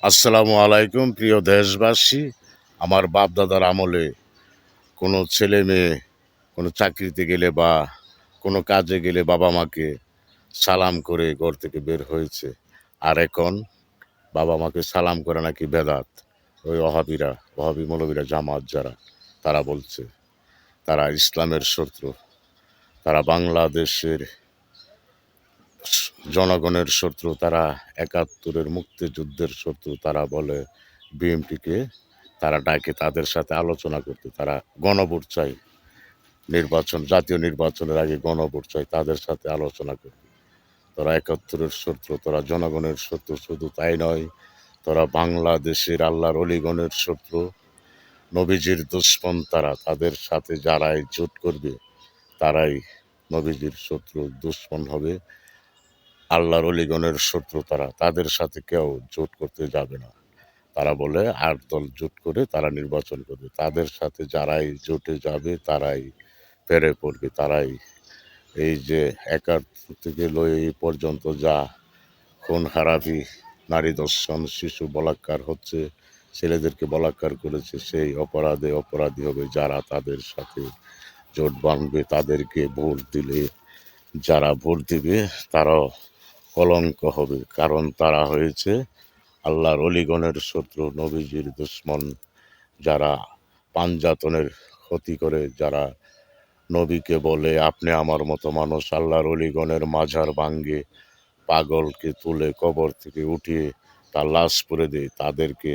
আসসালামু আলাইকুম প্রিয় দেশবাসী। আমার বাপ দাদার আমলে কোনো ছেলে মেয়ে কোনো চাকরিতে গেলে বা কোনো কাজে গেলে বাবা মাকে সালাম করে ঘর থেকে বের হয়েছে। আর এখন বাবা মাকে সালাম করে নাকি বেদাত। ওই ওহাবি মৌলবীরা জামাত যারা, তারা বলছে তারা ইসলামের শত্রু, তারা বাংলাদেশের জনগণের শত্রু, তারা ৭১-এর মুক্তিযুদ্ধের শত্রু। তারা বলে বিএনপিকে, তারা ডাকে তাদের সাথে আলোচনা করতে। তারা গণভোট চায়, জাতীয় নির্বাচনের আগে গণভোট চায়, তাদের সাথে আলোচনা করতে। তোরা ৭১-এর শত্রু, তোরা জনগণের শত্রু। শুধু তাই নয়, তোরা বাংলাদেশের আল্লাহর অলিগণের শত্রু, নবীজির দুশমন। তারা, তাদের সাথে যারাই জোট করবে তারাই নবীজির শত্রু, দুশমন হবে, আল্লাহর অলিগণের শত্রু। তারা, তাদের সাথে কেউ জোট করতে যাবে না। তারা বলে ৮ দল জোট করে তারা নির্বাচন করবে। তাদের সাথে যারাই জোটে যাবে তারাই পেরে পড়বে। তারাই এই যে ৭১ থেকে লয়ে এই পর্যন্ত যা খুন খারাপি, নারী ধর্ষণ, শিশু বলাৎকার হচ্ছে, ছেলেদেরকে বলাৎকার করেছে, সেই অপরাধী হবে যারা তাদের সাথে জোট বাঁধবে। তাদেরকে ভোট দিলে, যারা ভোট দিবে তারাও কলঙ্ক হবে, কারণ তারা হয়েছে আল্লাহর অলিগণের শত্রু, নবীজির দুশমন। যারা পাঞ্জাতনের ক্ষতি করে, যারা নবীকে বলে আপনি আমার মতো মানুষ, আল্লাহর অলিগণের মাজার ভাঙ্গে, পাগলকে তুলে কবর থেকে উঠিয়ে তার লাশ পুড়ে দেয়, তাদেরকে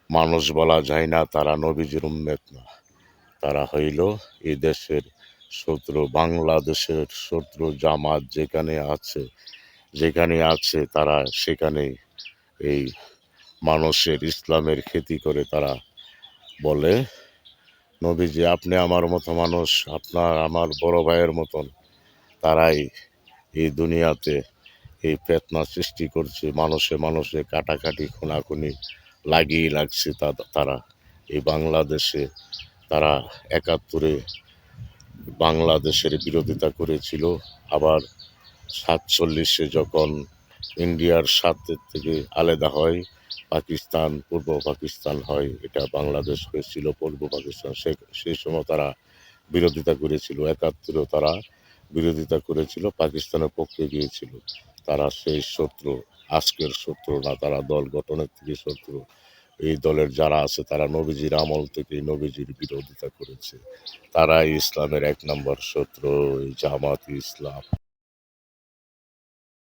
মানুষ বলা যায় না। তারা নবীজির উম্মত না, তারা হইল এই দেশের শত্রু, বাংলাদেশের শত্রু। জামাত যেখানে আছে তারা সেখানেই এই মানুষের ইসলামের ক্ষতি করে। তারা বলে নবীজি আপনি আমার মতো মানুষ, আপনার আমার বড় ভাইয়ের মতন। তারাই এই দুনিয়াতে এই ফিতনা সৃষ্টি করছে, মানুষে মানুষে কাটাকাটি খুনাখুনি লাগিয়ে লাগছে। তারা এই বাংলাদেশে, তারা ৭১-এ বাংলাদেশের বিরোধিতা করেছিল। আবার ৪৭-এ যখন ইন্ডিয়ার সাথে থেকে আলাদা হয়, পাকিস্তান, পূর্ব পাকিস্তান হয়, এটা বাংলাদেশ হয়েছিল পূর্ব পাকিস্তান। সেই সময় তারা বিরোধিতা করেছিল। ৭১-এও তারা বিরোধিতা করেছিল, পাকিস্তানের পক্ষে গিয়েছিল। তারা সেই শত্রু, আজকের শত্রু না, তারা দল গঠনের থেকে শত্রু। এই দলের যারা আছে তারা নবীজির আমল থেকে নবীজির বিরোধিতা করেছে। তারাই ইসলামের ১ নম্বর শত্রু, এই জামাত ইসলাম।